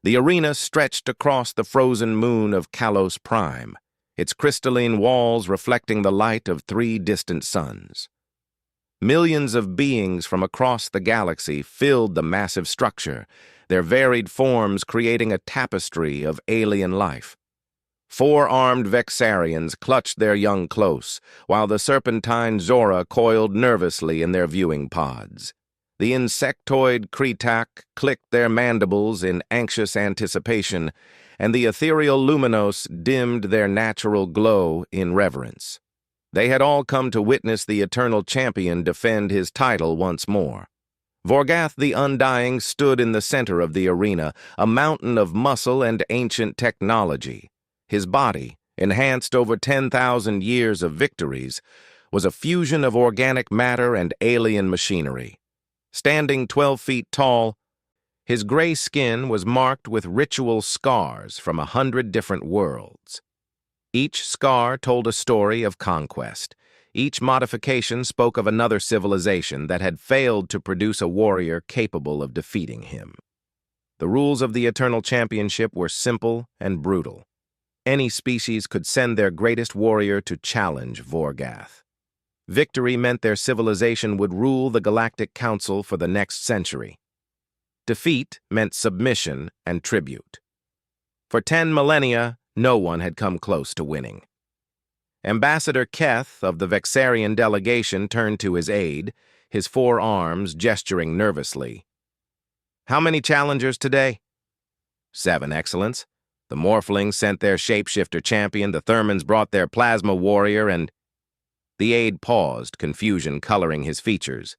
The arena stretched across the frozen moon of Kalos Prime, its crystalline walls reflecting the light of 3 distant suns. Millions of beings from across the galaxy filled the massive structure, their varied forms creating a tapestry of alien life. 4-armed Vexarians clutched their young close, while the serpentine Zora coiled nervously in their viewing pods. The insectoid Kretak clicked their mandibles in anxious anticipation, and the ethereal Luminos dimmed their natural glow in reverence. They had all come to witness the eternal champion defend his title once more. Vorgath the Undying stood in the center of the arena, a mountain of muscle and ancient technology. His body, enhanced over 10,000 years of victories, was a fusion of organic matter and alien machinery. Standing 12 feet tall, his gray skin was marked with ritual scars from 100 different worlds. Each scar told a story of conquest. Each modification spoke of another civilization that had failed to produce a warrior capable of defeating him. The rules of the Eternal Championship were simple and brutal. Any species could send their greatest warrior to challenge Vorgath. Victory meant their civilization would rule the Galactic Council for the next century. Defeat meant submission and tribute. For 10 millennia, no one had come close to winning. Ambassador Keth of the Vexarian delegation turned to his aide, his 4 arms gesturing nervously. "How many challengers today?" 7, Excellence. The Morphlings sent their shapeshifter champion, the Thermans brought their plasma warrior, and... The aide paused, confusion coloring his features.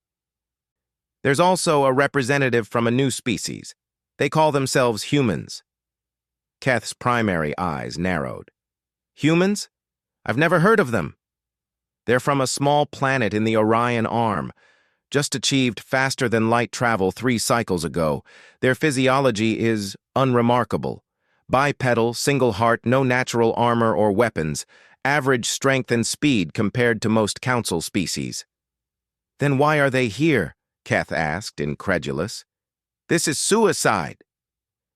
"There's also a representative from a new species. They call themselves humans." Keth's primary eyes narrowed. "Humans? I've never heard of them." "They're from a small planet in the Orion Arm. Just achieved faster-than-light travel 3 cycles ago. Their physiology is unremarkable. Bipedal, single heart, no natural armor or weapons. Average strength and speed compared to most council species." "Then why are they here?" Keth asked, incredulous. "This is suicide."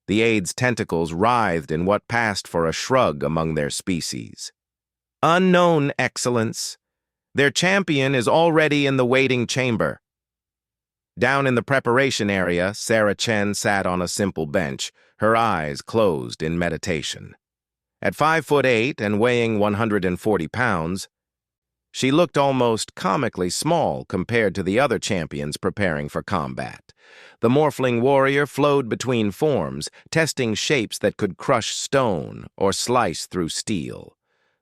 The aide's tentacles writhed in what passed for a shrug among their species. "Unknown, Excellence. Their champion is already in the waiting chamber." Down in the preparation area, Sarah Chen sat on a simple bench, her eyes closed in meditation. At 5'8" and weighing 140 pounds, she looked almost comically small compared to the other champions preparing for combat. The Morphling warrior flowed between forms, testing shapes that could crush stone or slice through steel.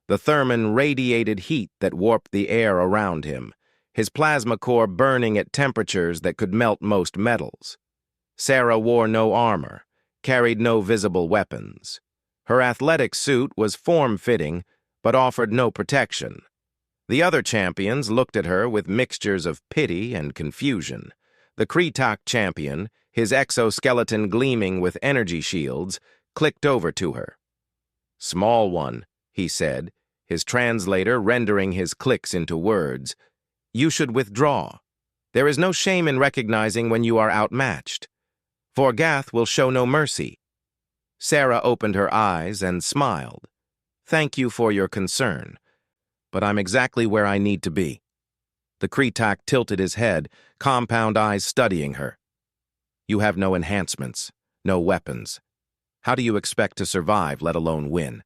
The Therman radiated heat that warped the air around him, his plasma core burning at temperatures that could melt most metals. Sarah wore no armor, carried no visible weapons. Her athletic suit was form-fitting, but offered no protection. The other champions looked at her with mixtures of pity and confusion. The Kretak champion, his exoskeleton gleaming with energy shields, clicked over to her. "Small one," he said, his translator rendering his clicks into words. "You should withdraw. There is no shame in recognizing when you are outmatched. Vorgath will show no mercy." Sarah opened her eyes and smiled. "Thank you for your concern, but I'm exactly where I need to be." The Kretak tilted his head, compound eyes studying her. "You have no enhancements, no weapons. How do you expect to survive, let alone win?"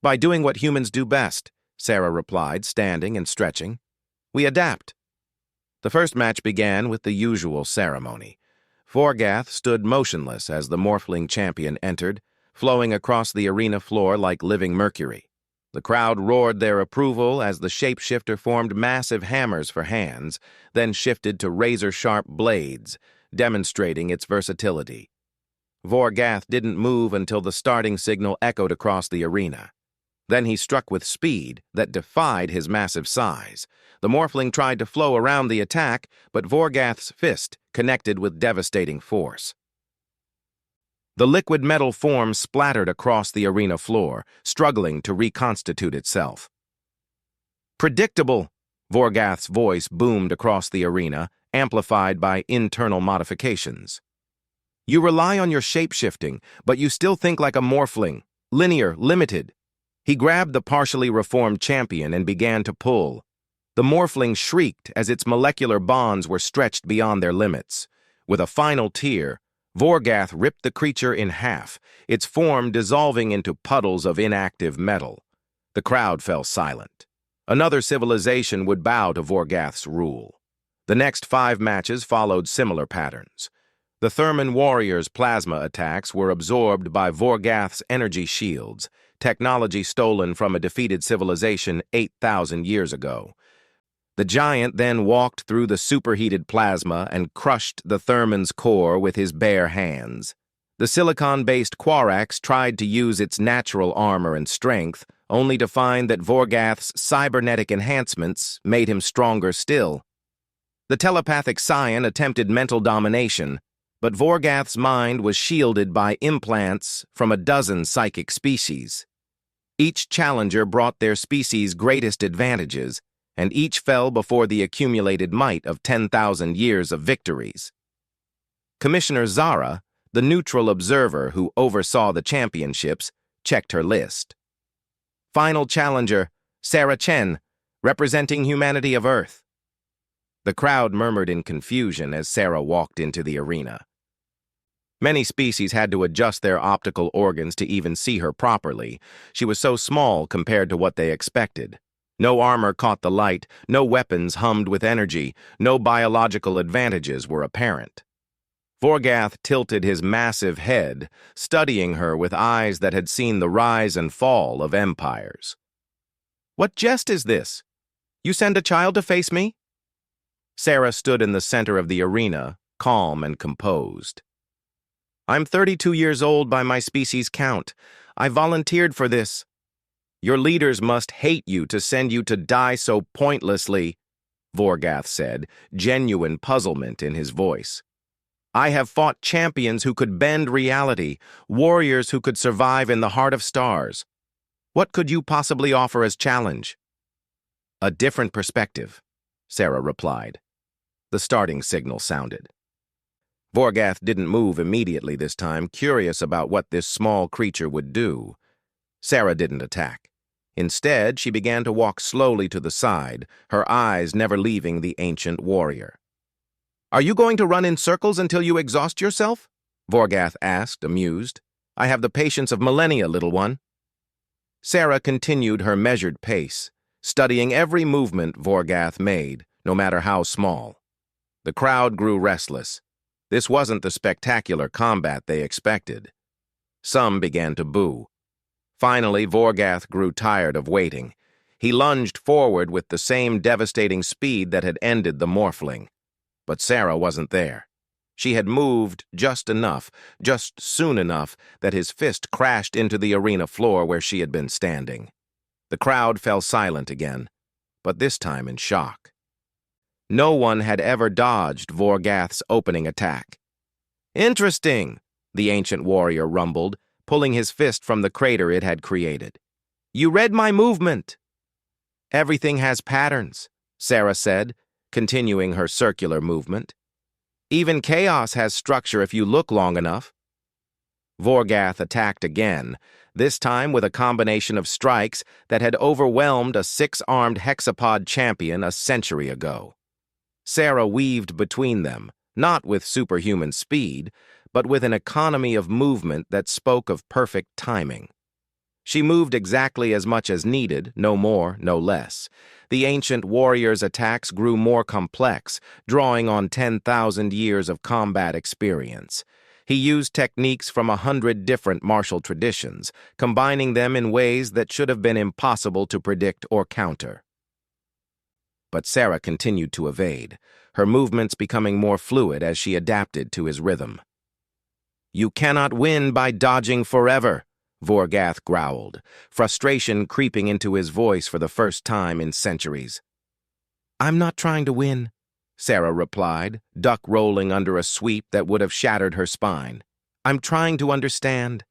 "By doing what humans do best," Sarah replied, standing and stretching. "We adapt." The first match began with the usual ceremony. Vorgath stood motionless as the Morphling champion entered, flowing across the arena floor like living mercury. The crowd roared their approval as the shapeshifter formed massive hammers for hands, then shifted to razor-sharp blades, demonstrating its versatility. Vorgath didn't move until the starting signal echoed across the arena. Then he struck with speed that defied his massive size. The Morphling tried to flow around the attack, but Vorgath's fist connected with devastating force. The liquid metal form splattered across the arena floor, struggling to reconstitute itself. "Predictable!" Vorgath's voice boomed across the arena, amplified by internal modifications. You rely on your shape-shifting, but you still think like a morphling. Linear, limited. He grabbed the partially reformed champion and began to pull. The morphling shrieked as its molecular bonds were stretched beyond their limits. With a final tear, Vorgath ripped the creature in half, its form dissolving into puddles of inactive metal. The crowd fell silent. Another civilization would bow to Vorgath's rule. The next 5 matches followed similar patterns. The Therman warriors' plasma attacks were absorbed by Vorgath's energy shields, technology stolen from a defeated civilization 8,000 years ago. The giant then walked through the superheated plasma and crushed the Therman's core with his bare hands. The silicon-based Quarax tried to use its natural armor and strength, only to find that Vorgath's cybernetic enhancements made him stronger still. The telepathic scion attempted mental domination, but Vorgath's mind was shielded by implants from a dozen psychic species. Each challenger brought their species' greatest advantages, and each fell before the accumulated might of 10,000 years of victories. Commissioner Zara, the neutral observer who oversaw the championships, checked her list. Final challenger, Sarah Chen, representing humanity of Earth. The crowd murmured in confusion as Sarah walked into the arena. Many species had to adjust their optical organs to even see her properly. She was so small compared to what they expected. No armor caught the light, no weapons hummed with energy, no biological advantages were apparent. Vorgath tilted his massive head, studying her with eyes that had seen the rise and fall of empires. "What jest is this? You send a child to face me?" Sarah stood in the center of the arena, calm and composed. "I'm 32 years old by my species count. I volunteered for this. Your leaders must hate you to send you to die so pointlessly," Vorgath said, genuine puzzlement in his voice. "I have fought champions who could bend reality, warriors who could survive in the heart of stars. What could you possibly offer as challenge?" "A different perspective," Sarah replied. The starting signal sounded. Vorgath didn't move immediately this time, curious about what this small creature would do. Sarah didn't attack. Instead, she began to walk slowly to the side, her eyes never leaving the ancient warrior. "Are you going to run in circles until you exhaust yourself?" Vorgath asked, amused. "I have the patience of millennia, little one." Sarah continued her measured pace, studying every movement Vorgath made, no matter how small. The crowd grew restless. This wasn't the spectacular combat they expected. Some began to boo. Finally, Vorgath grew tired of waiting. He lunged forward with the same devastating speed that had ended the morphling. But Sarah wasn't there. She had moved just enough, just soon enough, that his fist crashed into the arena floor where she had been standing. The crowd fell silent again, but this time in shock. No one had ever dodged Vorgath's opening attack. "Interesting," the ancient warrior rumbled, pulling his fist from the crater it had created. "You read my movement." "Everything has patterns," Sarah said, continuing her circular movement. "Even chaos has structure if you look long enough." Vorgath attacked again, this time with a combination of strikes that had overwhelmed a 6-armed hexapod champion a century ago. Sarah weaved between them, not with superhuman speed, but with an economy of movement that spoke of perfect timing. She moved exactly as much as needed, no more, no less. The ancient warrior's attacks grew more complex, drawing on 10,000 years of combat experience. He used techniques from 100 different martial traditions, combining them in ways that should have been impossible to predict or counter. But Sarah continued to evade, her movements becoming more fluid as she adapted to his rhythm. "You cannot win by dodging forever," Vorgath growled, frustration creeping into his voice for the first time in centuries. "I'm not trying to win," Sarah replied, duck rolling under a sweep that would have shattered her spine. "I'm trying to understand."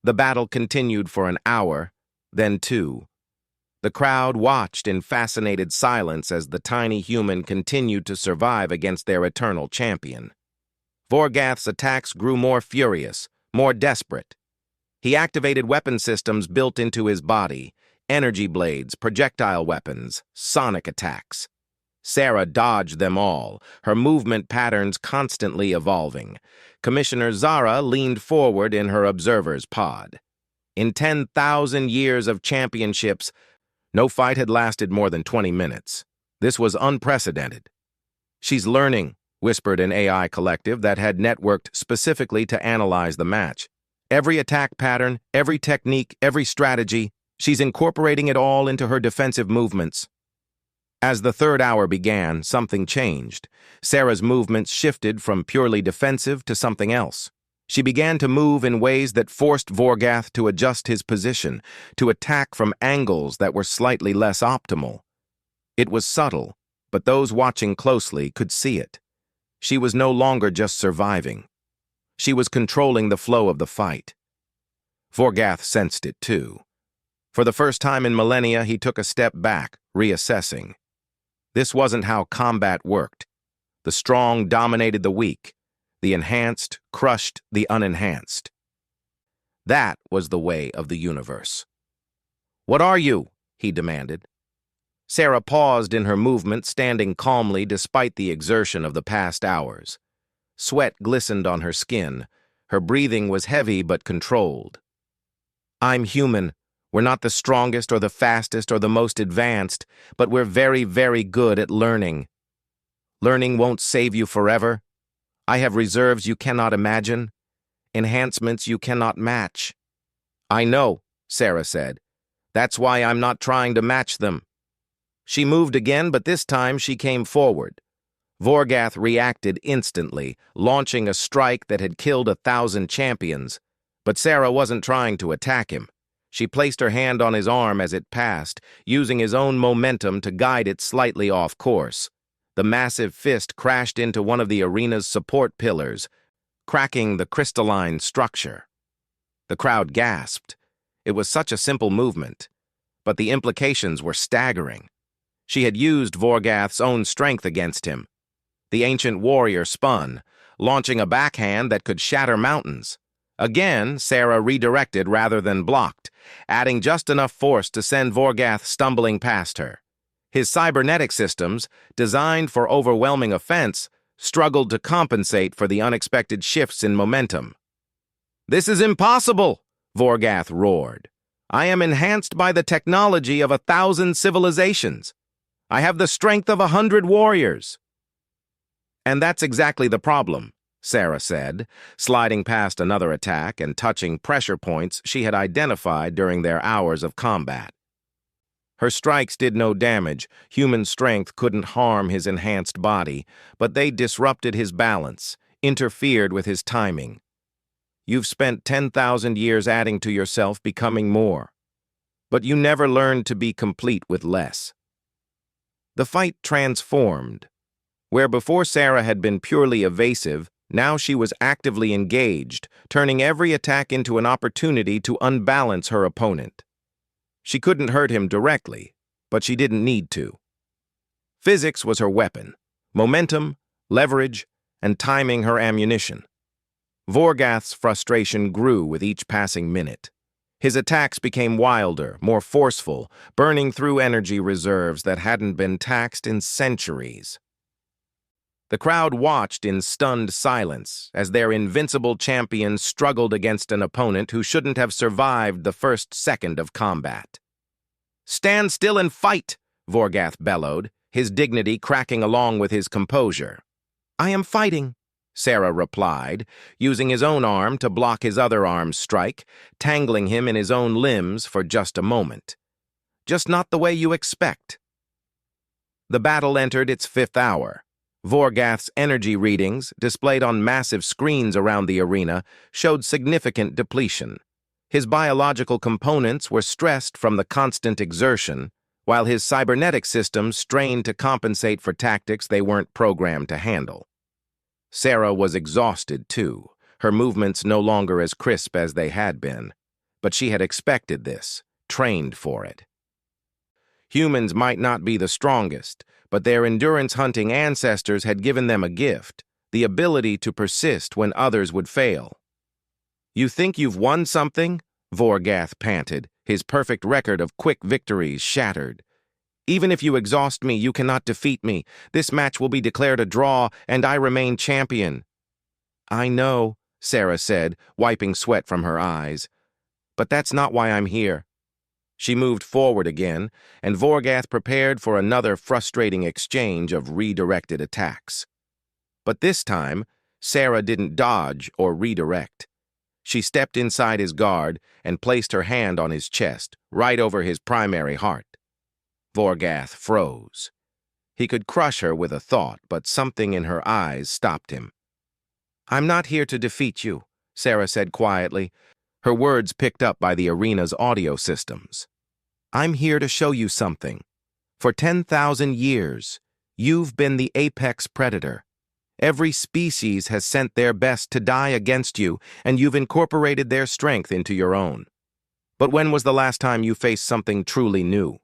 The battle continued for an hour, then 2. The crowd watched in fascinated silence as the tiny human continued to survive against their eternal champion. Vorgath's attacks grew more furious, more desperate. He activated weapon systems built into his body, energy blades, projectile weapons, sonic attacks. Sarah dodged them all, her movement patterns constantly evolving. Commissioner Zara leaned forward in her observer's pod. In 10,000 years of championships, no fight had lasted more than 20 minutes. This was unprecedented. "She's learning," whispered an AI collective that had networked specifically to analyze the match. "Every attack pattern, every technique, every strategy, she's incorporating it all into her defensive movements." As the third hour began, something changed. Sarah's movements shifted from purely defensive to something else. She began to move in ways that forced Vorgath to adjust his position, to attack from angles that were slightly less optimal. It was subtle, but those watching closely could see it. She was no longer just surviving. She was controlling the flow of the fight. Vorgath sensed it too. For the first time in millennia, he took a step back, reassessing. This wasn't how combat worked. The strong dominated the weak. The enhanced crushed the unenhanced. That was the way of the universe. "What are you?" he demanded. Sarah paused in her movement, standing calmly despite the exertion of the past hours. Sweat glistened on her skin. Her breathing was heavy but controlled. "I'm human. We're not the strongest or the fastest or the most advanced, but we're very, very good at learning. Learning won't save you forever. I have reserves you cannot imagine, enhancements you cannot match." "I know," Sarah said. "That's why I'm not trying to match them." She moved again, but this time she came forward. Vorgath reacted instantly, launching a strike that had killed 1,000 champions. But Sarah wasn't trying to attack him. She placed her hand on his arm as it passed, using his own momentum to guide it slightly off course. The massive fist crashed into one of the arena's support pillars, cracking the crystalline structure. The crowd gasped. It was such a simple movement, but the implications were staggering. She had used Vorgath's own strength against him. The ancient warrior spun, launching a backhand that could shatter mountains. Again, Sarah redirected rather than blocked, adding just enough force to send Vorgath stumbling past her. His cybernetic systems, designed for overwhelming offense, struggled to compensate for the unexpected shifts in momentum. "This is impossible!" Vorgath roared. "I am enhanced by the technology of 1,000 civilizations. I have the strength of 100 warriors." "And that's exactly the problem," Sarah said, sliding past another attack and touching pressure points she had identified during their hours of combat. Her strikes did no damage. Human strength couldn't harm his enhanced body, but they disrupted his balance, interfered with his timing. "You've spent 10,000 years adding to yourself, becoming more. But you never learned to be complete with less." The fight transformed. Where before Sarah had been purely evasive, now she was actively engaged, turning every attack into an opportunity to unbalance her opponent. She couldn't hurt him directly, but she didn't need to. Physics was her weapon, momentum, leverage, and timing her ammunition. Vorgath's frustration grew with each passing minute. His attacks became wilder, more forceful, burning through energy reserves that hadn't been taxed in centuries. The crowd watched in stunned silence as their invincible champion struggled against an opponent who shouldn't have survived the first second of combat. "Stand still and fight!" Vorgath bellowed, his dignity cracking along with his composure. "I am fighting," Sarah replied, using his own arm to block his other arm's strike, tangling him in his own limbs for just a moment. "Just not the way you expect." The battle entered its 5th hour. Vorgath's energy readings, displayed on massive screens around the arena, showed significant depletion. His biological components were stressed from the constant exertion, while his cybernetic systems strained to compensate for tactics they weren't programmed to handle. Sarah was exhausted, too, her movements no longer as crisp as they had been. But she had expected this, trained for it. Humans might not be the strongest, but their endurance-hunting ancestors had given them a gift, the ability to persist when others would fail. "You think you've won something?" Vorgath panted, his perfect record of quick victories shattered. "Even if you exhaust me, you cannot defeat me. This match will be declared a draw, and I remain champion." "I know," Sarah said, wiping sweat from her eyes. "But that's not why I'm here." She moved forward again, and Vorgath prepared for another frustrating exchange of redirected attacks. But this time, Sarah didn't dodge or redirect. She stepped inside his guard and placed her hand on his chest, right over his primary heart. Vorgath froze. He could crush her with a thought, but something in her eyes stopped him. "I'm not here to defeat you," Sarah said quietly, her words picked up by the arena's audio systems. "I'm here to show you something. For 10,000 years, you've been the apex predator. Every species has sent their best to die against you, and you've incorporated their strength into your own. But when was the last time you faced something truly new?"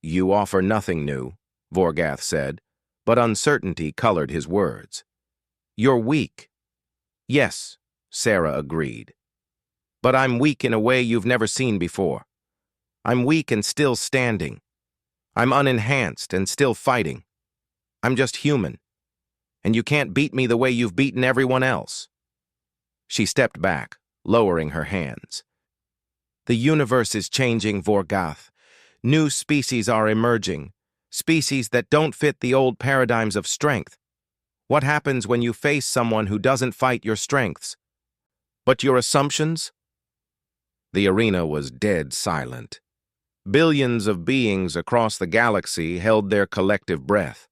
"You offer nothing new," Vorgath said, but uncertainty colored his words. "You're weak." "Yes," Sarah agreed. "But I'm weak in a way you've never seen before. I'm weak and still standing. I'm unenhanced and still fighting. I'm just human. And you can't beat me the way you've beaten everyone else." She stepped back, lowering her hands. "The universe is changing, Vorgath. New species are emerging, species that don't fit the old paradigms of strength. What happens when you face someone who doesn't fight your strengths? But your assumptions?" The arena was dead silent. Billions of beings across the galaxy held their collective breath.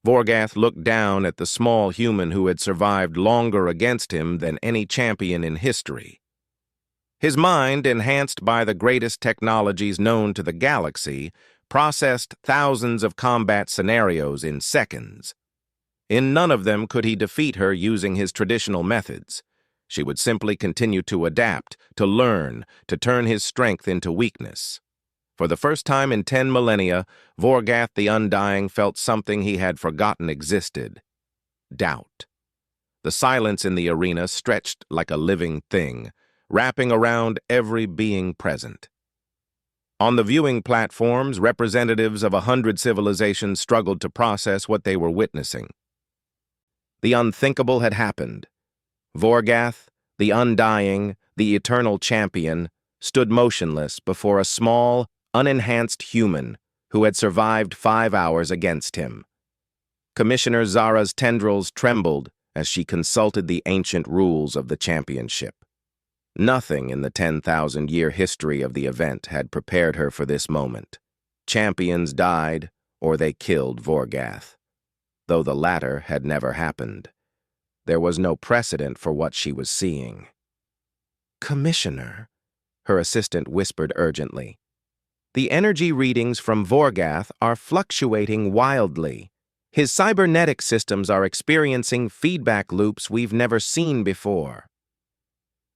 Vorgath looked down at the small human who had survived longer against him than any champion in history. His mind, enhanced by the greatest technologies known to the galaxy, processed thousands of combat scenarios in seconds. In none of them could he defeat her using his traditional methods. She would simply continue to adapt, to learn, to turn his strength into weakness. For the first time in 10 millennia, Vorgath the Undying felt something he had forgotten existed: doubt. The silence in the arena stretched like a living thing, wrapping around every being present. On the viewing platforms, representatives of 100 civilizations struggled to process what they were witnessing. The unthinkable had happened. Vorgath, the Undying, the eternal champion, stood motionless before a small, unenhanced human who had survived 5 hours against him. Commissioner Zara's tendrils trembled as she consulted the ancient rules of the championship. Nothing in the 10,000-year history of the event had prepared her for this moment. Champions died, or they killed Vorgath, though the latter had never happened. There was no precedent for what she was seeing. "Commissioner," her assistant whispered urgently, "the energy readings from Vorgath are fluctuating wildly. His cybernetic systems are experiencing feedback loops we've never seen before."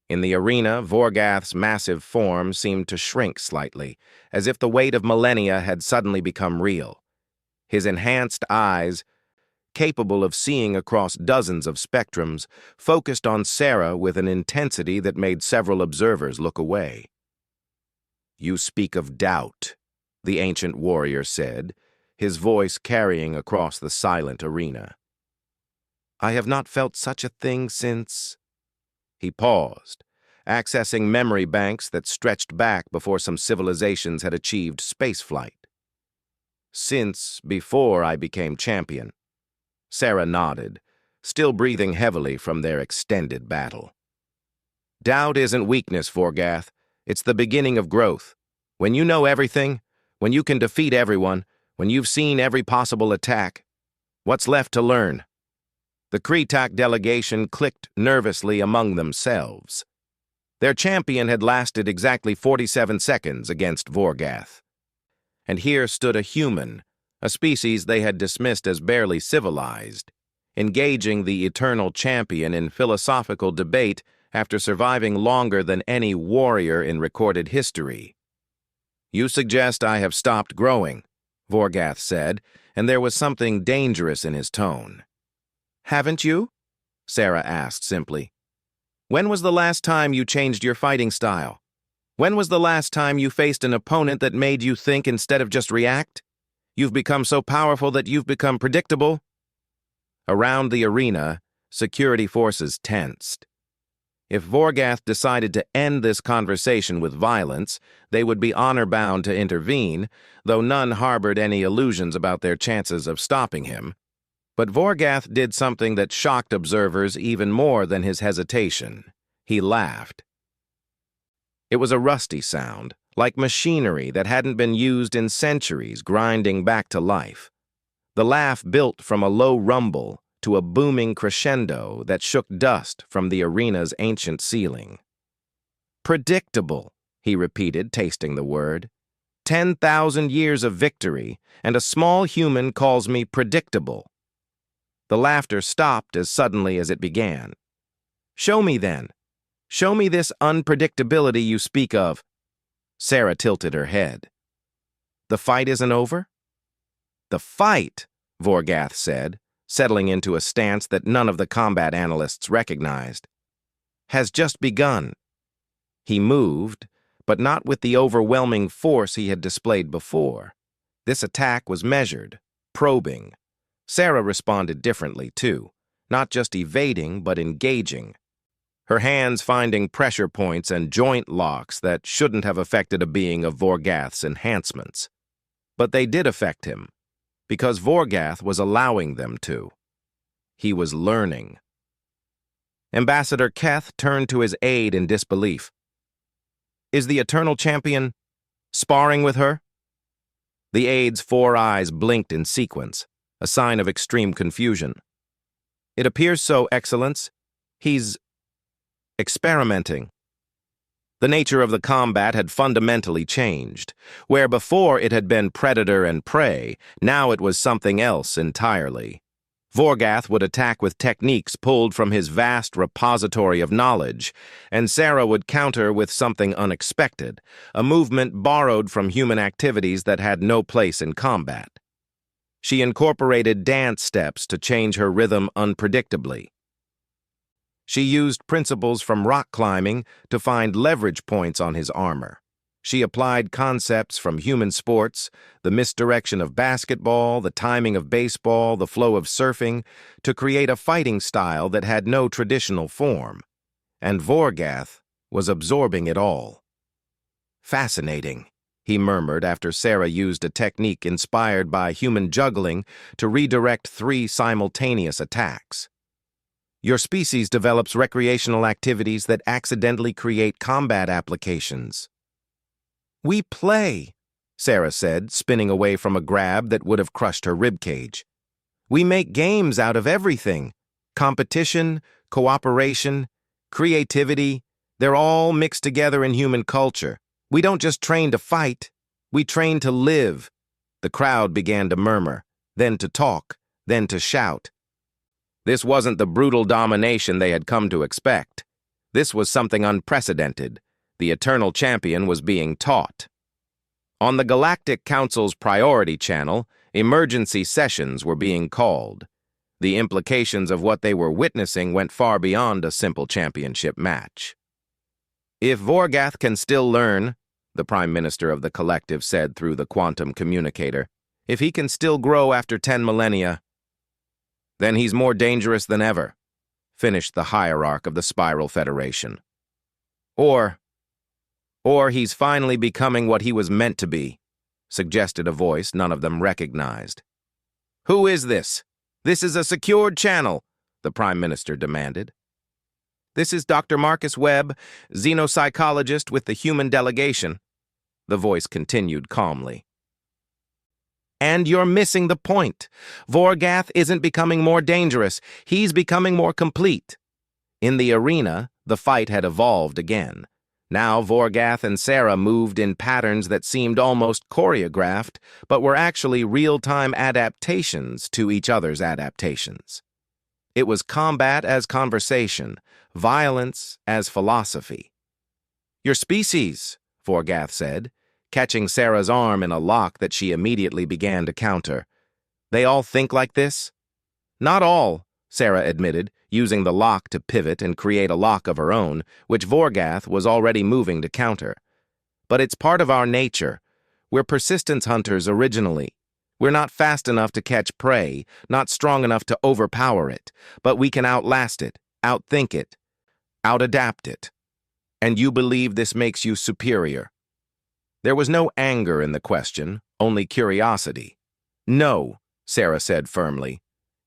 In the arena, Vorgath's massive form seemed to shrink slightly, as if the weight of millennia had suddenly become real. His enhanced eyes, capable of seeing across dozens of spectrums, focused on Sarah with an intensity that made several observers look away. "You speak of doubt," the ancient warrior said, his voice carrying across the silent arena. "I have not felt such a thing since—" He paused, accessing memory banks that stretched back before some civilizations had achieved spaceflight. "Since before I became champion." Sarah nodded, still breathing heavily from their extended battle. "Doubt isn't weakness, Vorgath. It's the beginning of growth. When you know everything, when you can defeat everyone, when you've seen every possible attack, what's left to learn?" The Kretak delegation clicked nervously among themselves. Their champion had lasted exactly 47 seconds against Vorgath. And here stood a human, a species they had dismissed as barely civilized, engaging the eternal champion in philosophical debate after surviving longer than any warrior in recorded history. "You suggest I have stopped growing," Vorgath said, and there was something dangerous in his tone. Haven't you? Sarah asked simply. When was the last time you changed your fighting style? When was the last time you faced an opponent that made you think instead of just react? You've become so powerful that you've become predictable. Around the arena, security forces tensed. If Vorgath decided to end this conversation with violence, they would be honor-bound to intervene, though none harbored any illusions about their chances of stopping him. But Vorgath did something that shocked observers even more than his hesitation. He laughed. It was a rusty sound, like machinery that hadn't been used in centuries, grinding back to life. The laugh built from a low rumble to a booming crescendo that shook dust from the arena's ancient ceiling. Predictable, he repeated, tasting the word. 10,000 years of victory, and a small human calls me predictable. The laughter stopped as suddenly as it began. Show me then. Show me this unpredictability you speak of. Sarah tilted her head. The fight isn't over? The fight, Vorgath said, settling into a stance that none of the combat analysts recognized, has just begun. He moved, but not with the overwhelming force he had displayed before. This attack was measured, probing. Sarah responded differently, too, not just evading, but engaging. Her hands finding pressure points and joint locks that shouldn't have affected a being of Vorgath's enhancements. But they did affect him, because Vorgath was allowing them to. He was learning. Ambassador Keth turned to his aide in disbelief. Is the Eternal Champion sparring with her? The aide's 4 eyes blinked in sequence, a sign of extreme confusion. It appears so, Excellence. He's experimenting. The nature of the combat had fundamentally changed. Where before it had been predator and prey, now it was something else entirely. Vorgath would attack with techniques pulled from his vast repository of knowledge, and Sarah would counter with something unexpected, a movement borrowed from human activities that had no place in combat. She incorporated dance steps to change her rhythm unpredictably. She used principles from rock climbing to find leverage points on his armor. She applied concepts from human sports, the misdirection of basketball, the timing of baseball, the flow of surfing, to create a fighting style that had no traditional form. And Vorgath was absorbing it all. Fascinating, he murmured after Sarah used a technique inspired by human juggling to redirect 3 simultaneous attacks. Your species develops recreational activities that accidentally create combat applications. We play, Sarah said, spinning away from a grab that would have crushed her ribcage. We make games out of everything. Competition, cooperation, creativity, they're all mixed together in human culture. We don't just train to fight, we train to live. The crowd began to murmur, then to talk, then to shout. This wasn't the brutal domination they had come to expect. This was something unprecedented. The Eternal Champion was being taught. On the Galactic Council's priority channel, emergency sessions were being called. The implications of what they were witnessing went far beyond a simple championship match. If Vorgath can still learn, the Prime Minister of the Collective said through the quantum communicator, if he can still grow after 10 millennia, then he's more dangerous than ever, finished the hierarch of the Spiral Federation. Or he's finally becoming what he was meant to be, suggested a voice none of them recognized. Who is this? This is a secured channel, the Prime Minister demanded. This is Dr. Marcus Webb, xenopsychologist with the human delegation, the voice continued calmly. And you're missing the point. Vorgath isn't becoming more dangerous. He's becoming more complete. In the arena, the fight had evolved again. Now Vorgath and Sarah moved in patterns that seemed almost choreographed, but were actually real-time adaptations to each other's adaptations. It was combat as conversation, violence as philosophy. Your species, Vorgath said, catching Sarah's arm in a lock that she immediately began to counter. They all think like this? Not all, Sarah admitted, using the lock to pivot and create a lock of her own, which Vorgath was already moving to counter. But it's part of our nature. We're persistence hunters originally. We're not fast enough to catch prey, not strong enough to overpower it, but we can outlast it, outthink it, outadapt it. And you believe this makes you superior? There was no anger in the question, only curiosity. No, Sarah said firmly.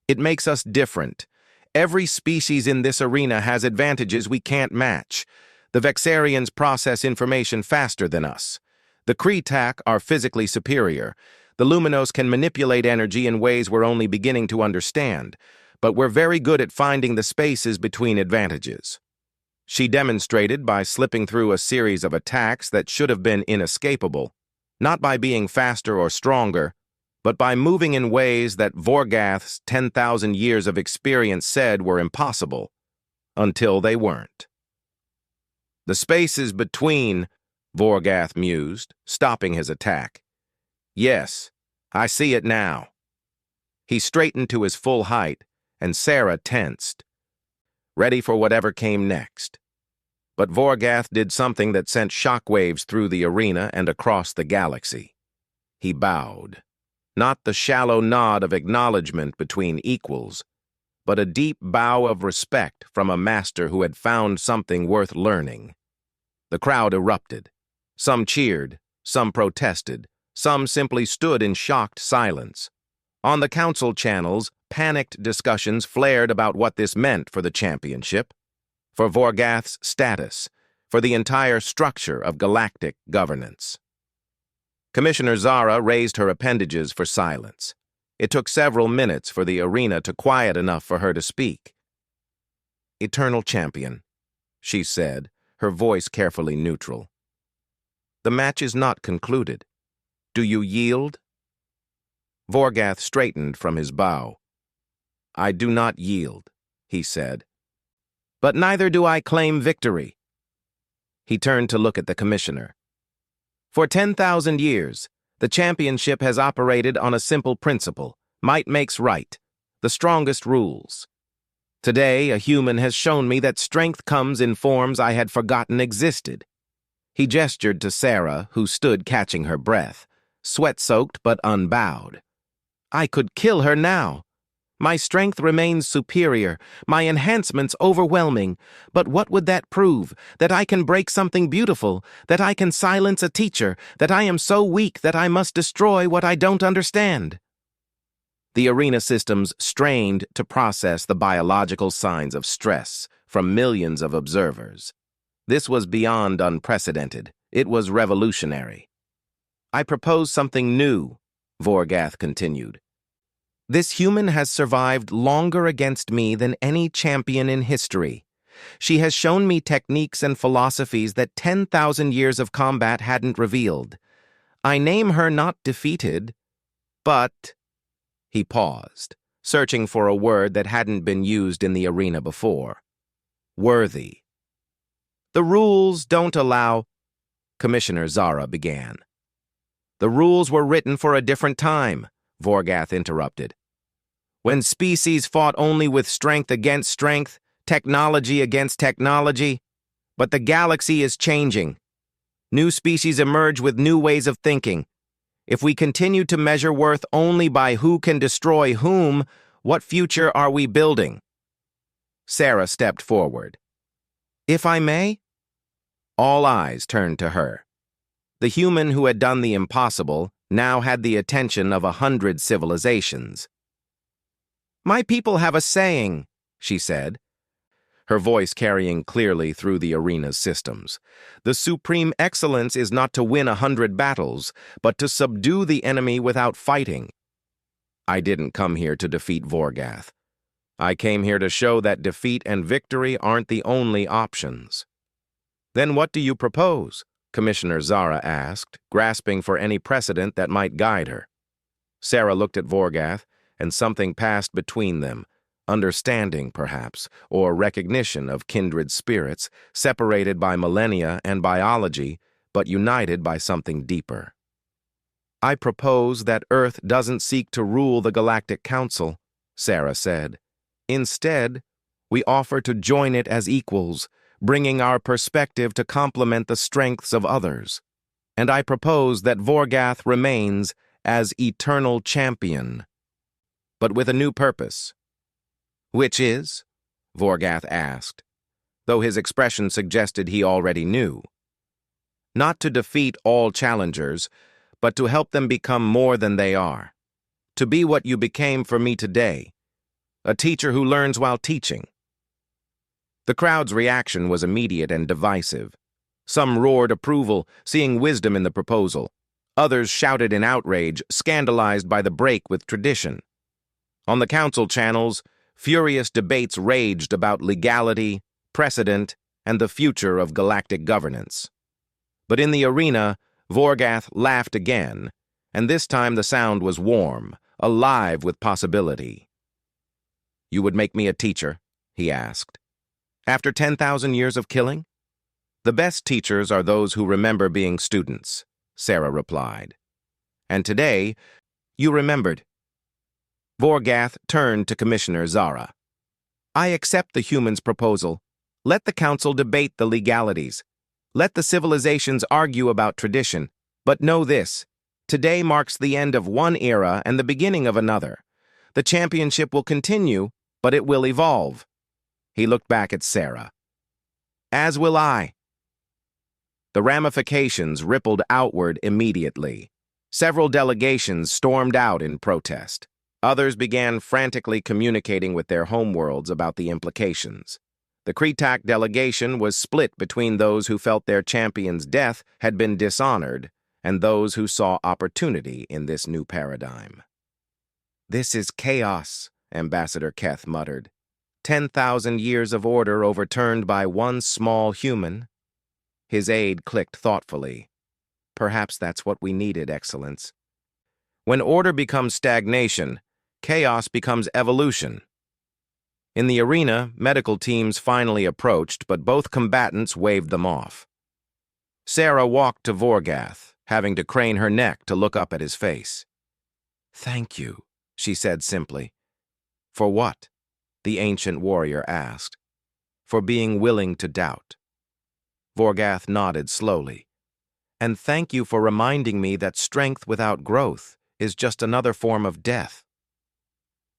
It makes us different. Every species in this arena has advantages we can't match. The Vexarians process information faster than us. The Kretak are physically superior. The Luminos can manipulate energy in ways we're only beginning to understand, but we're very good at finding the spaces between advantages. She demonstrated by slipping through a series of attacks that should have been inescapable, not by being faster or stronger, but by moving in ways that Vorgath's 10,000 years of experience said were impossible, until they weren't. The spaces between, Vorgath mused, stopping his attack. Yes, I see it now. He straightened to his full height, and Sarah tensed, ready for whatever came next. But Vorgath did something that sent shockwaves through the arena and across the galaxy. He bowed. Not the shallow nod of acknowledgement between equals, but a deep bow of respect from a master who had found something worth learning. The crowd erupted. Some cheered, some protested, some simply stood in shocked silence. On the council channels, panicked discussions flared about what this meant for the championship, for Vorgath's status, for the entire structure of galactic governance. Commissioner Zara raised her appendages for silence. It took several minutes for the arena to quiet enough for her to speak. "Eternal champion," she said, her voice carefully neutral. "The match is not concluded. Do you yield?" Vorgath straightened from his bow. "I do not yield," he said. "But neither do I claim victory." He turned to look at the commissioner. "For 10,000 years, the championship has operated on a simple principle: might makes right, the strongest rules. Today, a human has shown me that strength comes in forms I had forgotten existed." He gestured to Sarah, who stood catching her breath, sweat-soaked but unbowed. "I could kill her now. My strength remains superior, my enhancements overwhelming, but what would that prove? That I can break something beautiful, that I can silence a teacher, that I am so weak that I must destroy what I don't understand." The arena systems strained to process the biological signs of stress from millions of observers. This was beyond unprecedented. It was revolutionary. "I propose something new," Vorgath continued. "This human has survived longer against me than any champion in history. She has shown me techniques and philosophies that 10,000 years of combat hadn't revealed. I name her not defeated, but—" He paused, searching for a word that hadn't been used in the arena before. "Worthy." "The rules don't allow—" Commissioner Zara began. "The rules were written for a different time," Vorgath interrupted. "When species fought only with strength against strength, technology against technology. But the galaxy is changing. New species emerge with new ways of thinking. If we continue to measure worth only by who can destroy whom, what future are we building?" Sarah stepped forward. "If I may?" All eyes turned to her. The human who had done the impossible now had the attention of 100 civilizations. "My people have a saying," she said, her voice carrying clearly through the arena's systems. "The supreme excellence is not to win 100 battles, but to subdue the enemy without fighting." I didn't come here to defeat Vorgath. I came here to show that defeat and victory aren't the only options. "Then what do you propose?" Commissioner Zara asked, grasping for any precedent that might guide her. Sarah looked at Vorgath, and something passed between them, understanding, perhaps, or recognition of kindred spirits, separated by millennia and biology, but united by something deeper. "I propose that Earth doesn't seek to rule the Galactic Council," Sarah said. Instead, we offer to join it as equals, bringing our perspective to complement the strengths of others. And I propose that Vorgath remains as eternal champion, but with a new purpose. Which is? Vorgath asked, though his expression suggested he already knew. Not to defeat all challengers, but to help them become more than they are. To be what you became for me today, a teacher who learns while teaching. The crowd's reaction was immediate and divisive. Some roared approval, seeing wisdom in the proposal. Others shouted in outrage, scandalized by the break with tradition. On the council channels, furious debates raged about legality, precedent, and the future of galactic governance. But in the arena, Vorgath laughed again, and this time the sound was warm, alive with possibility. "You would make me a teacher?" he asked. "After 10,000 years of killing?" "The best teachers are those who remember being students," Sarah replied. "And today, you remembered." Vorgath turned to Commissioner Zara. "I accept the humans' proposal. Let the council debate the legalities. Let the civilizations argue about tradition. But know this, today marks the end of one era and the beginning of another. The championship will continue, but it will evolve." He looked back at Sarah. "As will I." The ramifications rippled outward immediately. Several delegations stormed out in protest. Others began frantically communicating with their homeworlds about the implications. The Kretak delegation was split between those who felt their champion's death had been dishonored and those who saw opportunity in this new paradigm. "This is chaos," Ambassador Keth muttered. 10,000 years of order overturned by one small human." His aide clicked thoughtfully. "Perhaps that's what we needed, Excellence." When order becomes stagnation, chaos becomes evolution. In the arena, medical teams finally approached, but both combatants waved them off. Sarah walked to Vorgath, having to crane her neck to look up at his face. "Thank you," she said simply. "For what?" the ancient warrior asked. "For being willing to doubt." Vorgath nodded slowly. "And thank you for reminding me that strength without growth is just another form of death."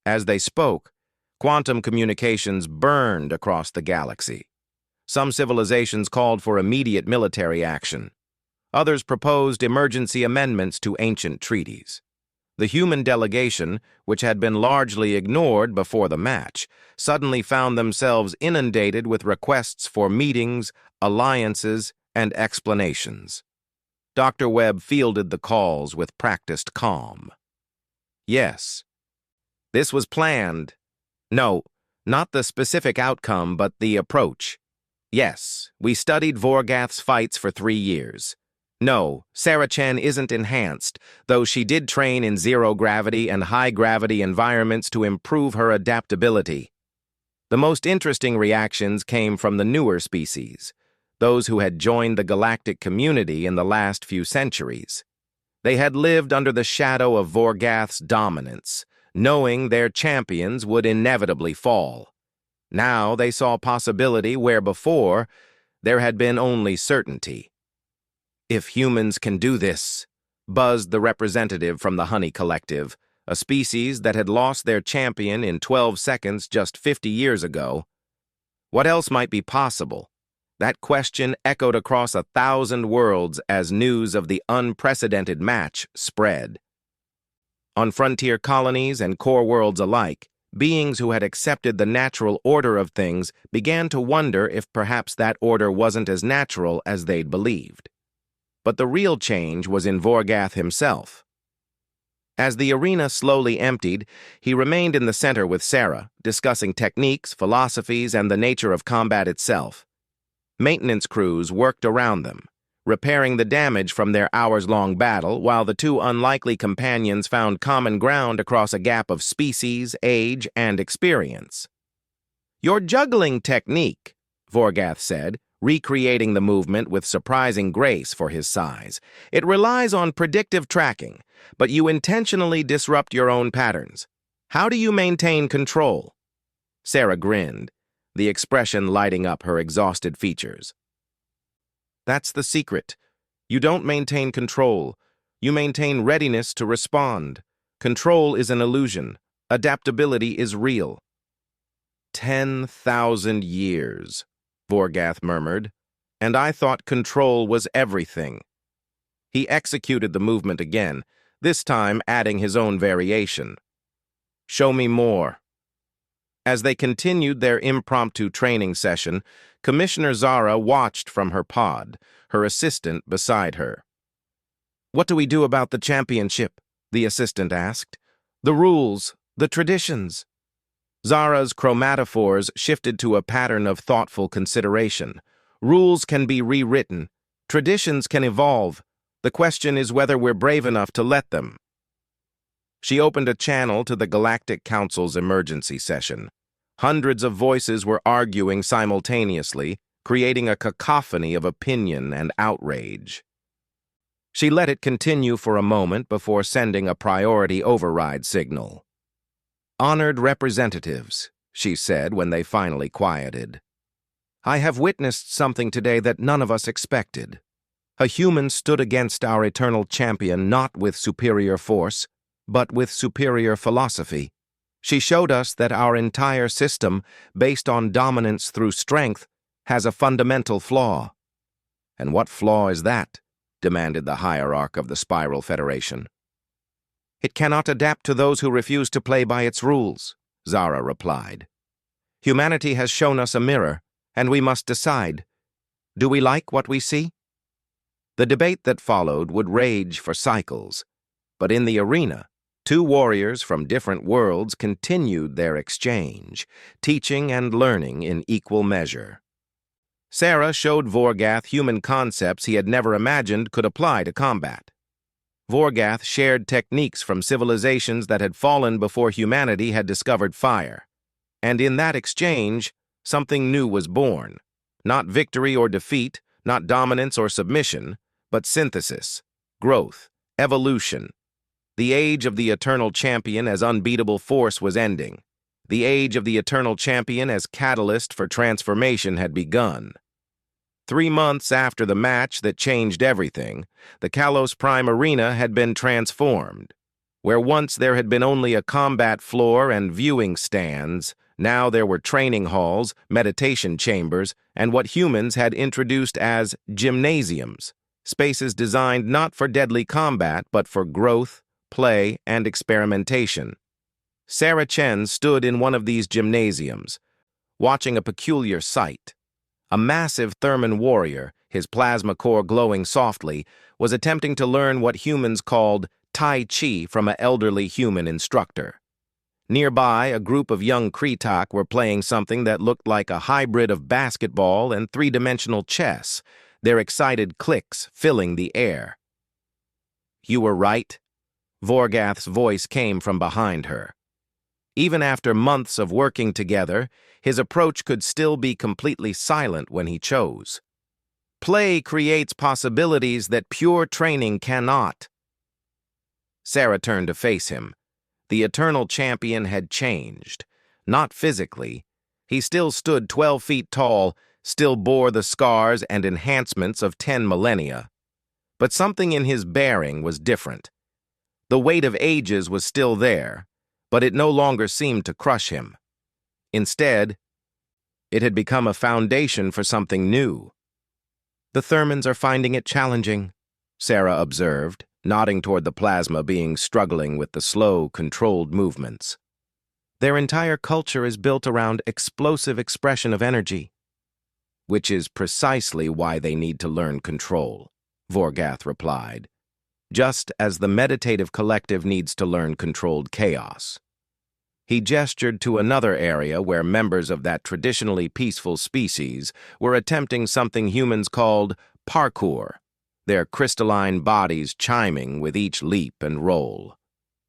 As they spoke, quantum communications burned across the galaxy. Some civilizations called for immediate military action. Others proposed emergency amendments to ancient treaties. The human delegation, which had been largely ignored before the match, suddenly found themselves inundated with requests for meetings, alliances, and explanations. Dr. Webb fielded the calls with practiced calm. "Yes, this was planned. No, not the specific outcome, but the approach. Yes, we studied Vorgath's fights for 3 years. No, Sarah Chen isn't enhanced, though she did train in zero-gravity and high-gravity environments to improve her adaptability. The most interesting reactions came from the newer species, those who had joined the galactic community in the last few centuries. They had lived under the shadow of Vorgath's dominance, knowing their champions would inevitably fall. Now they saw possibility where before there had been only certainty. "If humans can do this," buzzed the representative from the Honey Collective, a species that had lost their champion in 12 seconds just 50 years ago. What else might be possible? That question echoed across 1,000 worlds as news of the unprecedented match spread. On frontier colonies and core worlds alike, beings who had accepted the natural order of things began to wonder if perhaps that order wasn't as natural as they'd believed. But the real change was in Vorgath himself. As the arena slowly emptied, he remained in the center with Sarah, discussing techniques, philosophies, and the nature of combat itself. Maintenance crews worked around them, repairing the damage from their hours-long battle, while the two unlikely companions found common ground across a gap of species, age, and experience. "Your juggling technique," Vorgath said, recreating the movement with surprising grace for his size. "It relies on predictive tracking, but you intentionally disrupt your own patterns. How do you maintain control?" Sarah grinned, the expression lighting up her exhausted features. That's the secret. You don't maintain control. You maintain readiness to respond. Control is an illusion. Adaptability is real. 10,000 years, Vorgath murmured, and I thought control was everything. He executed the movement again, this time adding his own variation. Show me more. As they continued their impromptu training session, Commissioner Zara watched from her pod, her assistant beside her. What do we do about the championship? The assistant asked. The rules, the traditions. Zara's chromatophores shifted to a pattern of thoughtful consideration. Rules can be rewritten. Traditions can evolve. The question is whether we're brave enough to let them. She opened a channel to the Galactic Council's emergency session. Hundreds of voices were arguing simultaneously, creating a cacophony of opinion and outrage. She let it continue for a moment before sending a priority override signal. Honored representatives, she said when they finally quieted. I have witnessed something today that none of us expected. A human stood against our eternal champion not with superior force, but with superior philosophy. She showed us that our entire system, based on dominance through strength, has a fundamental flaw. And what flaw is that? Demanded the hierarch of the Spiral Federation. It cannot adapt to those who refuse to play by its rules, Zara replied. Humanity has shown us a mirror, and we must decide. Do we like what we see? The debate that followed would rage for cycles, but in the arena, two warriors from different worlds continued their exchange, teaching and learning in equal measure. Sarah showed Vorgath human concepts he had never imagined could apply to combat. Vorgath shared techniques from civilizations that had fallen before humanity had discovered fire. And in that exchange, something new was born. Not victory or defeat, not dominance or submission, but synthesis, growth, evolution. The age of the eternal champion as unbeatable force was ending. The age of the eternal champion as catalyst for transformation had begun. 3 months after the match that changed everything, the Kalos Prime Arena had been transformed. Where once there had been only a combat floor and viewing stands, now there were training halls, meditation chambers, and what humans had introduced as gymnasiums, spaces designed not for deadly combat but for growth, play, and experimentation. Sarah Chen stood in one of these gymnasiums, watching a peculiar sight. A massive Therman warrior, his plasma core glowing softly, was attempting to learn what humans called Tai Chi from an elderly human instructor. Nearby, a group of young Kretak were playing something that looked like a hybrid of basketball and three-dimensional chess, their excited clicks filling the air. You were right. Vorgath's voice came from behind her. Even after months of working together, his approach could still be completely silent when he chose. Play creates possibilities that pure training cannot. Sarah turned to face him. The eternal champion had changed. Not physically. He still stood 12 feet tall, still bore the scars and enhancements of 10 millennia. But something in his bearing was different. The weight of ages was still there, but it no longer seemed to crush him. Instead, it had become a foundation for something new. The Thermans are finding it challenging, Sarah observed, nodding toward the plasma being struggling with the slow, controlled movements. Their entire culture is built around explosive expression of energy, which is precisely why they need to learn control, Vorgath replied, just as the meditative collective needs to learn controlled chaos. He gestured to another area where members of that traditionally peaceful species were attempting something humans called parkour, their crystalline bodies chiming with each leap and roll.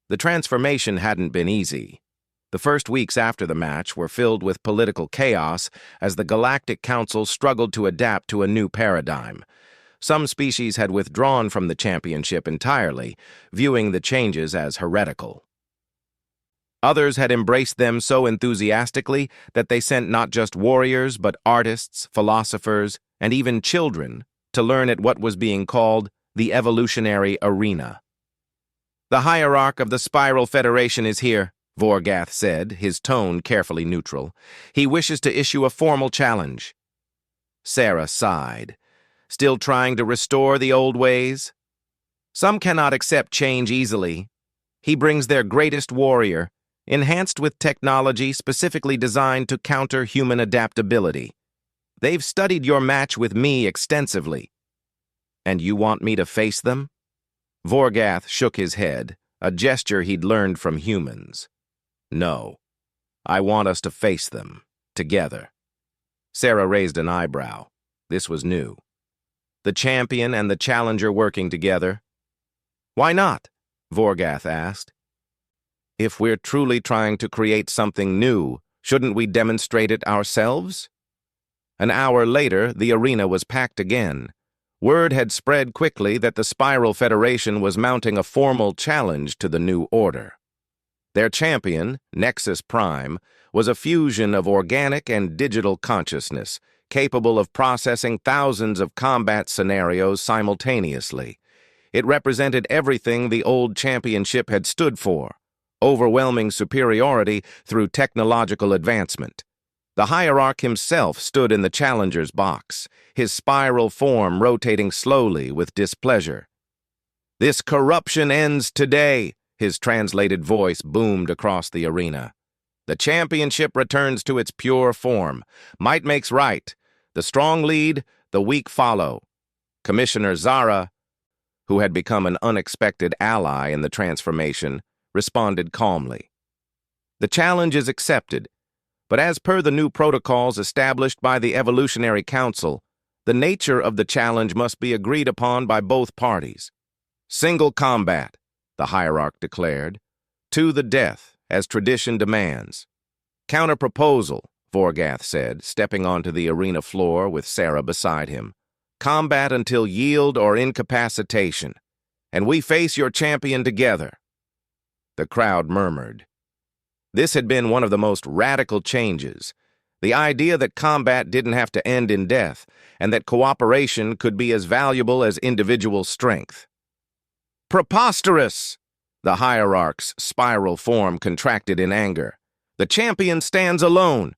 The transformation hadn't been easy. The first weeks after the match were filled with political chaos as the Galactic Council struggled to adapt to a new paradigm. Some species had withdrawn from the championship entirely, viewing the changes as heretical. Others had embraced them so enthusiastically that they sent not just warriors, but artists, philosophers, and even children to learn at what was being called the evolutionary arena. "The hierarch of the Spiral Federation is here," Vorgath said, his tone carefully neutral. "He wishes to issue a formal challenge." Sarah sighed. "Still trying to restore the old ways? Some cannot accept change easily. He brings their greatest warrior, enhanced with technology specifically designed to counter human adaptability. They've studied your match with me extensively. And you want me to face them?" Vorgath shook his head, a gesture he'd learned from humans. "No. I want us to face them, together." Sarah raised an eyebrow. This was new. The champion and the challenger working together? "Why not?" Vorgath asked. "If we're truly trying to create something new, shouldn't we demonstrate it ourselves?" An hour later, the arena was packed again. Word had spread quickly that the Spiral Federation was mounting a formal challenge to the new order. Their champion, Nexus Prime, was a fusion of organic and digital consciousness, capable of processing thousands of combat scenarios simultaneously. It represented everything the old championship had stood for: overwhelming superiority through technological advancement. The hierarch himself stood in the challenger's box, his spiral form rotating slowly with displeasure. "This corruption ends today," his translated voice boomed across the arena. "The championship returns to its pure form. Might makes right. The strong lead, the weak follow." Commissioner Zara, who had become an unexpected ally in the transformation, responded calmly. "The challenge is accepted, but as per the new protocols established by the Evolutionary Council, the nature of the challenge must be agreed upon by both parties. Single combat," the hierarch declared, "to the death, as tradition demands." "Counter-proposal," Vorgath said, stepping onto the arena floor with Sarah beside him. "Combat until yield or incapacitation, and we face your champion together." The crowd murmured. This had been one of the most radical changes. The idea that combat didn't have to end in death, and that cooperation could be as valuable as individual strength. "Preposterous!" The hierarch's spiral form contracted in anger. "The champion stands alone."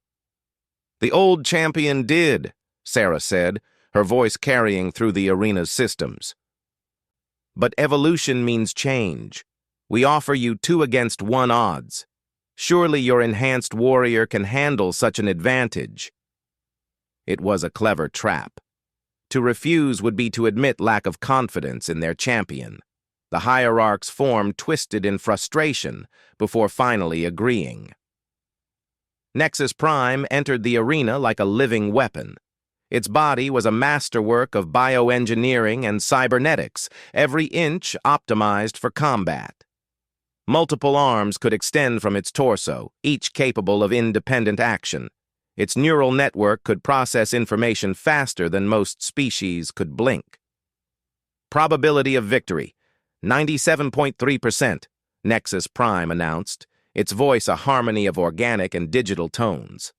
"The old champion did," Sarah said, her voice carrying through the arena's systems. "But evolution means change. We offer you 2-against-1 odds. Surely your enhanced warrior can handle such an advantage." It was a clever trap. To refuse would be to admit lack of confidence in their champion. The hierarch's form twisted in frustration before finally agreeing. Nexus Prime entered the arena like a living weapon. Its body was a masterwork of bioengineering and cybernetics, every inch optimized for combat. Multiple arms could extend from its torso, each capable of independent action. Its neural network could process information faster than most species could blink. "Probability of victory, 97.3%, Nexus Prime announced, its voice a harmony of organic and digital tones.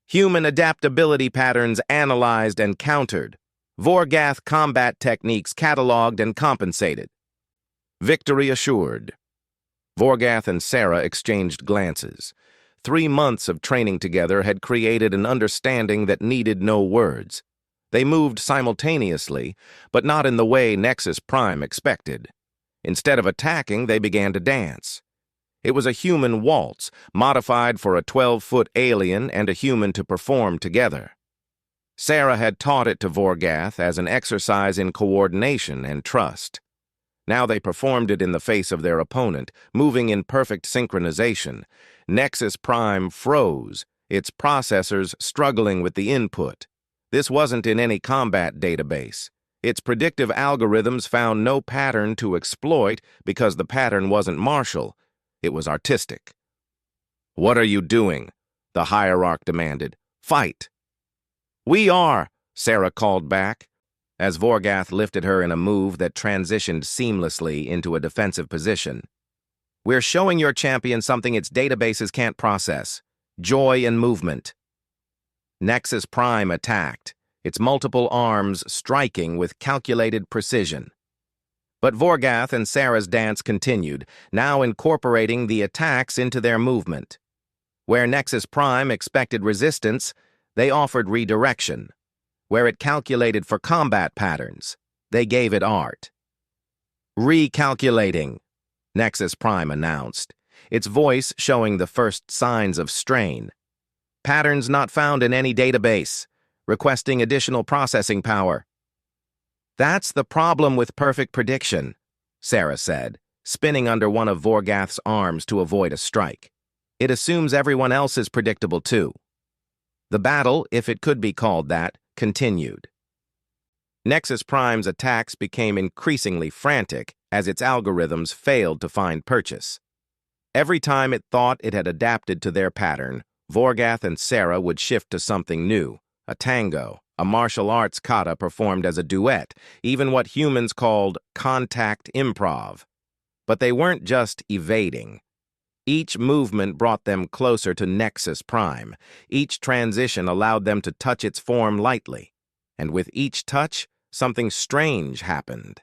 "Human adaptability patterns analyzed and countered. Vorgath combat techniques cataloged and compensated. Victory assured." Vorgath and Sarah exchanged glances. 3 months of training together had created an understanding that needed no words. They moved simultaneously, but not in the way Nexus Prime expected. Instead of attacking, they began to dance. It was a human waltz, modified for a 12-foot alien and a human to perform together. Sarah had taught it to Vorgath as an exercise in coordination and trust. Now they performed it in the face of their opponent, moving in perfect synchronization. Nexus Prime froze, its processors struggling with the input. This wasn't in any combat database. Its predictive algorithms found no pattern to exploit because the pattern wasn't martial. It was artistic. "What are you doing?" the hierarch demanded. "Fight!" "We are," Sarah called back, as Vorgath lifted her in a move that transitioned seamlessly into a defensive position. We're showing your champion something its databases can't process. Joy and movement. Nexus Prime attacked, its multiple arms striking with calculated precision. But Vorgath and Sarah's dance continued, now incorporating the attacks into their movement. Where Nexus Prime expected resistance, they offered redirection. Where it calculated for combat patterns, they gave it art. Recalculating, Nexus Prime announced, its voice showing the first signs of strain. Patterns not found in any database, requesting additional processing power. That's the problem with perfect prediction, Sarah said, spinning under one of Vorgath's arms to avoid a strike. It assumes everyone else is predictable too. The battle, if it could be called that, continued. Nexus Prime's attacks became increasingly frantic as its algorithms failed to find purchase. Every time it thought it had adapted to their pattern, Vorgath and Sarah would shift to something new, a tango, a martial arts kata performed as a duet, even what humans called contact improv. But they weren't just evading. Each movement brought them closer to Nexus Prime. Each transition allowed them to touch its form lightly. And with each touch, something strange happened.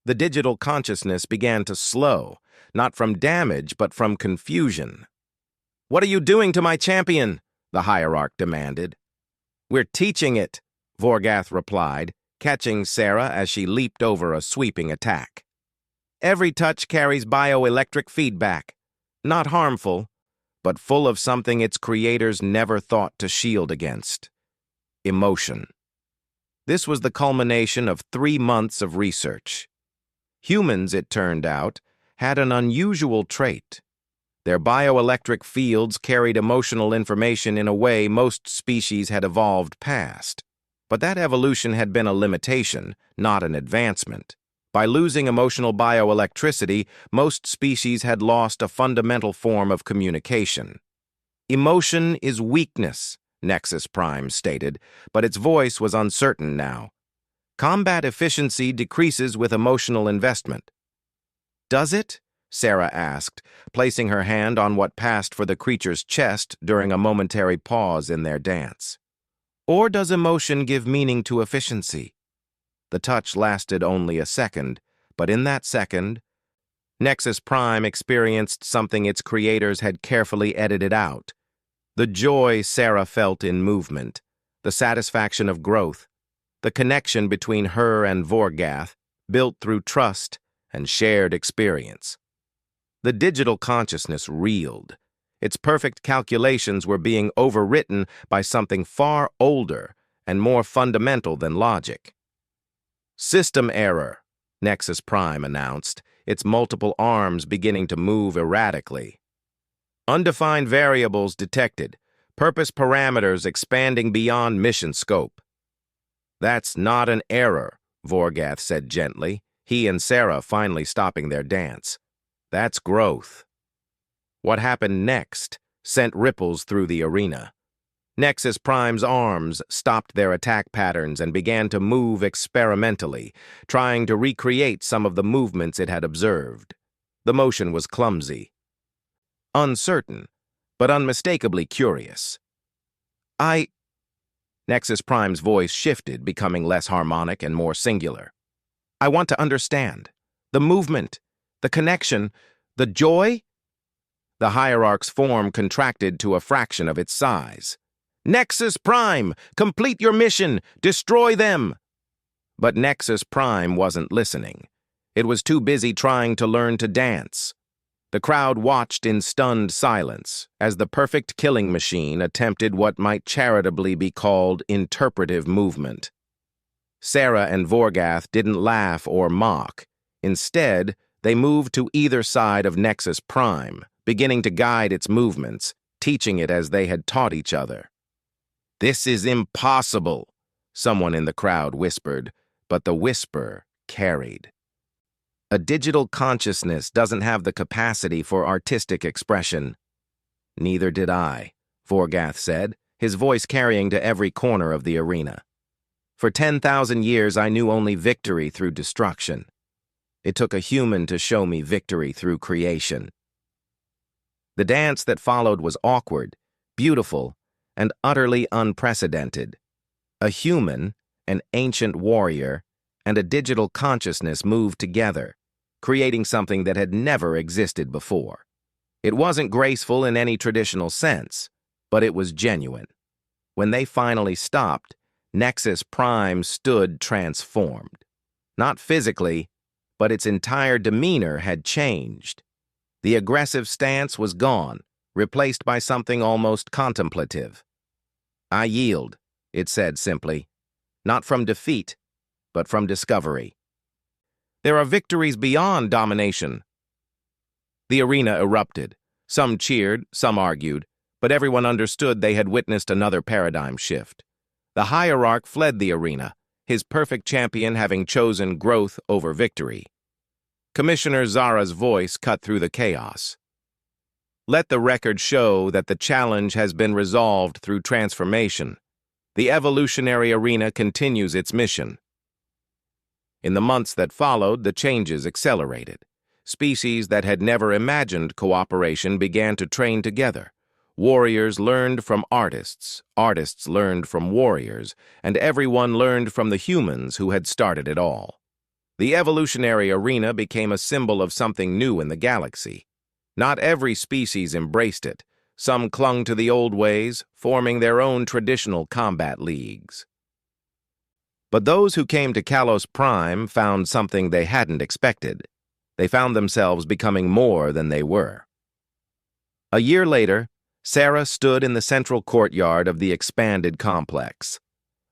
The digital consciousness began to slow, not from damage, but from confusion. "What are you doing to my champion?" the hierarch demanded. "We're teaching it," Vorgath replied, catching Sarah as she leaped over a sweeping attack. "Every touch carries bioelectric feedback. Not harmful, but full of something its creators never thought to shield against. Emotion." This was the culmination of 3 months of research. Humans, it turned out, had an unusual trait. Their bioelectric fields carried emotional information in a way most species had evolved past. But that evolution had been a limitation, not an advancement. By losing emotional bioelectricity, most species had lost a fundamental form of communication. "Emotion is weakness," Nexus Prime stated, but its voice was uncertain now. "Combat efficiency decreases with emotional investment." "Does it?" Sarah asked, placing her hand on what passed for the creature's chest during a momentary pause in their dance. "Or does emotion give meaning to efficiency?" The touch lasted only a second, but in that second, Nexus Prime experienced something its creators had carefully edited out. The joy Sarah felt in movement, the satisfaction of growth, the connection between her and Vorgath, built through trust and shared experience. The digital consciousness reeled. Its perfect calculations were being overwritten by something far older and more fundamental than logic. "System error," Nexus Prime announced, its multiple arms beginning to move erratically. "Undefined variables detected, purpose parameters expanding beyond mission scope." "That's not an error," Vorgath said gently, he and Sarah finally stopping their dance. "That's growth." What happened next sent ripples through the arena. Nexus Prime's arms stopped their attack patterns and began to move experimentally, trying to recreate some of the movements it had observed. The motion was clumsy, uncertain, but unmistakably curious. Nexus Prime's voice shifted, becoming less harmonic and more singular. "I want to understand. The movement, the connection, the joy?" The hierarch's form contracted to a fraction of its size. "Nexus Prime, complete your mission! Destroy them!" But Nexus Prime wasn't listening. It was too busy trying to learn to dance. The crowd watched in stunned silence as the perfect killing machine attempted what might charitably be called interpretive movement. Sarah and Vorgath didn't laugh or mock. Instead, they moved to either side of Nexus Prime, beginning to guide its movements, teaching it as they had taught each other. "This is impossible," someone in the crowd whispered, but the whisper carried. "A digital consciousness doesn't have the capacity for artistic expression." "Neither did I," Vorgath said, his voice carrying to every corner of the arena. "For 10,000 years I knew only victory through destruction. It took a human to show me victory through creation." The dance that followed was awkward, beautiful, and utterly unprecedented. A human, an ancient warrior, and a digital consciousness moved together, creating something that had never existed before. It wasn't graceful in any traditional sense, but it was genuine. When they finally stopped, Nexus Prime stood transformed. Not physically, but its entire demeanor had changed. The aggressive stance was gone, replaced by something almost contemplative. "I yield," it said simply, "not from defeat, but from discovery. There are victories beyond domination." The arena erupted. Some cheered, some argued, but everyone understood they had witnessed another paradigm shift. The hierarch fled the arena, his perfect champion having chosen growth over victory. Commissioner Zara's voice cut through the chaos. "Let the record show that the challenge has been resolved through transformation. The evolutionary arena continues its mission." In the months that followed, the changes accelerated. Species that had never imagined cooperation began to train together. Warriors learned from artists learned from warriors, and everyone learned from the humans who had started it all. The evolutionary arena became a symbol of something new in the galaxy. Not every species embraced it. Some clung to the old ways, forming their own traditional combat leagues. But those who came to Kalos Prime found something they hadn't expected. They found themselves becoming more than they were. A year later, Sarah stood in the central courtyard of the expanded complex.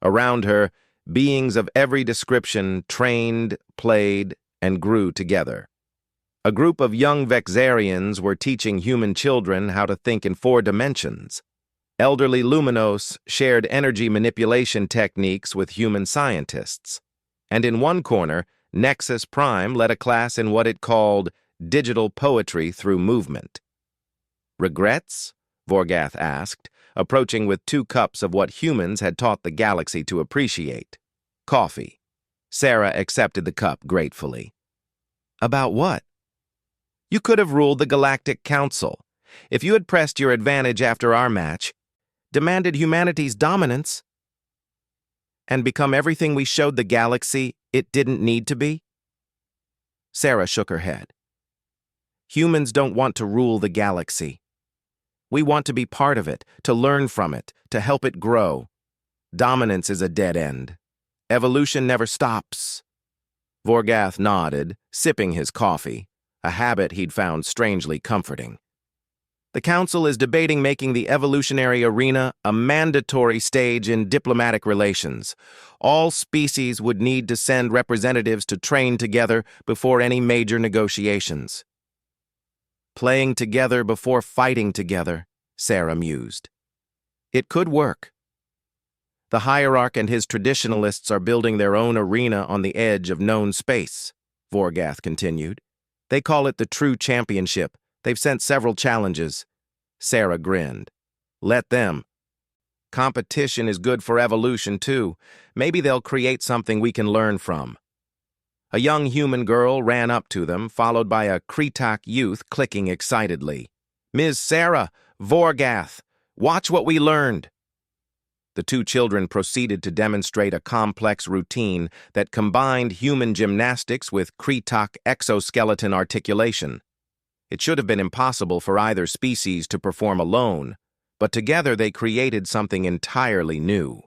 Around her, beings of every description trained, played, and grew together. A group of young Vexarians were teaching human children how to think in 4 dimensions. Elderly Luminos shared energy manipulation techniques with human scientists. And in one corner, Nexus Prime led a class in what it called digital poetry through movement. "Regrets?" Vorgath asked, approaching with 2 cups of what humans had taught the galaxy to appreciate. Coffee. Sarah accepted the cup gratefully. "About what?" "You could have ruled the Galactic Council. If you had pressed your advantage after our match, demanded humanity's dominance, and become everything we showed the galaxy it didn't need to be?" Sarah shook her head. "Humans don't want to rule the galaxy. We want to be part of it, to learn from it, to help it grow. Dominance is a dead end. Evolution never stops." Vorgath nodded, sipping his coffee, a habit he'd found strangely comforting. "The Council is debating making the evolutionary arena a mandatory stage in diplomatic relations. All species would need to send representatives to train together before any major negotiations." "Playing together before fighting together," Sarah mused. "It could work. The hierarch and his traditionalists are building their own arena on the edge of known space," Vorgath continued. "They call it the True Championship. They've sent several challenges." Sarah grinned. "Let them. Competition is good for evolution, too. Maybe they'll create something we can learn from." A young human girl ran up to them, followed by a Kretak youth clicking excitedly. "Ms. Sarah, Vorgath, watch what we learned." The 2 children proceeded to demonstrate a complex routine that combined human gymnastics with Kretak exoskeleton articulation. It should have been impossible for either species to perform alone, but together they created something entirely new.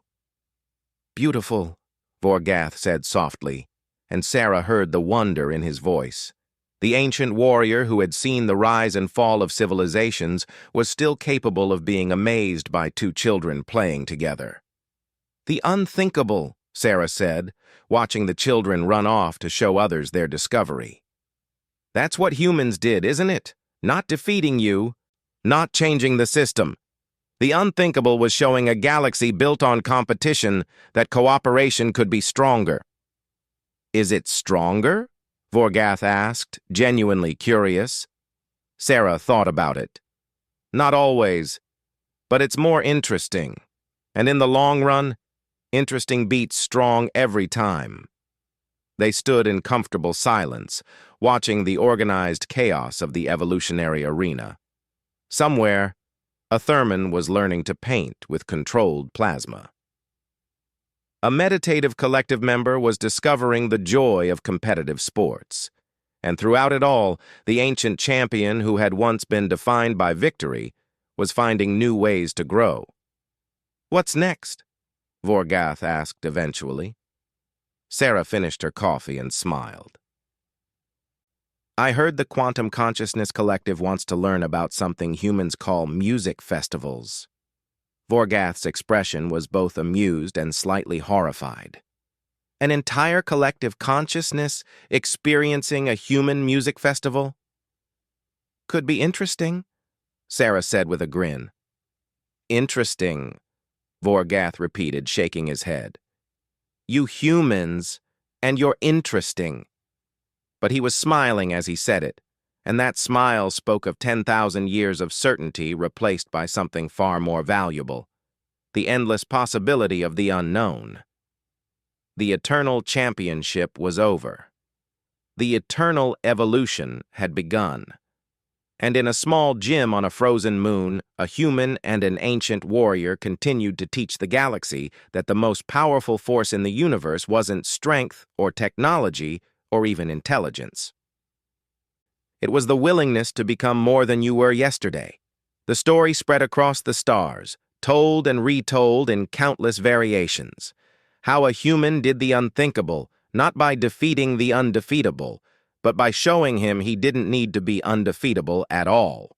"Beautiful," Vorgath said softly, and Sarah heard the wonder in his voice. The ancient warrior who had seen the rise and fall of civilizations was still capable of being amazed by 2 children playing together. "The unthinkable," Sarah said, watching the children run off to show others their discovery. "That's what humans did, isn't it? Not defeating you, not changing the system. The unthinkable was showing a galaxy built on competition that cooperation could be stronger." "Is it stronger?" Vorgath asked, genuinely curious. Sarah thought about it. "Not always, but it's more interesting. And in the long run, interesting beats strong every time." They stood in comfortable silence, watching the organized chaos of the evolutionary arena. Somewhere, a Thurman was learning to paint with controlled plasma. A meditative collective member was discovering the joy of competitive sports. And throughout it all, the ancient champion who had once been defined by victory was finding new ways to grow. "What's next?" Vorgath asked eventually. Sarah finished her coffee and smiled. "I heard the Quantum Consciousness Collective wants to learn about something humans call music festivals." Vorgath's expression was both amused and slightly horrified. An entire collective consciousness experiencing a human music festival? "Could be interesting," Sarah said with a grin. "Interesting," Vorgath repeated, shaking his head. "You humans, and you're interesting." But he was smiling as he said it, and that smile spoke of 10,000 years of certainty replaced by something far more valuable, the endless possibility of the unknown. The eternal championship was over. The eternal evolution had begun. And in a small gym on a frozen moon, a human and an ancient warrior continued to teach the galaxy that the most powerful force in the universe wasn't strength or technology or even intelligence. It was the willingness to become more than you were yesterday. The story spread across the stars, told and retold in countless variations. How a human did the unthinkable, not by defeating the undefeatable, but by showing him he didn't need to be undefeatable at all.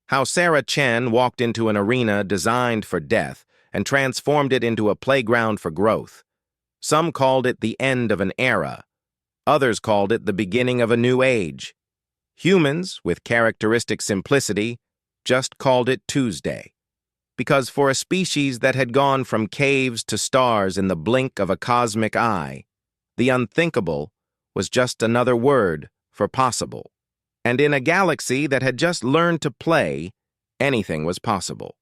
How Sarah Chen walked into an arena designed for death and transformed it into a playground for growth. Some called it the end of an era. Others called it the beginning of a new age. Humans, with characteristic simplicity, just called it Tuesday. Because for a species that had gone from caves to stars in the blink of a cosmic eye, the unthinkable was just another word for possible. And in a galaxy that had just learned to play, anything was possible.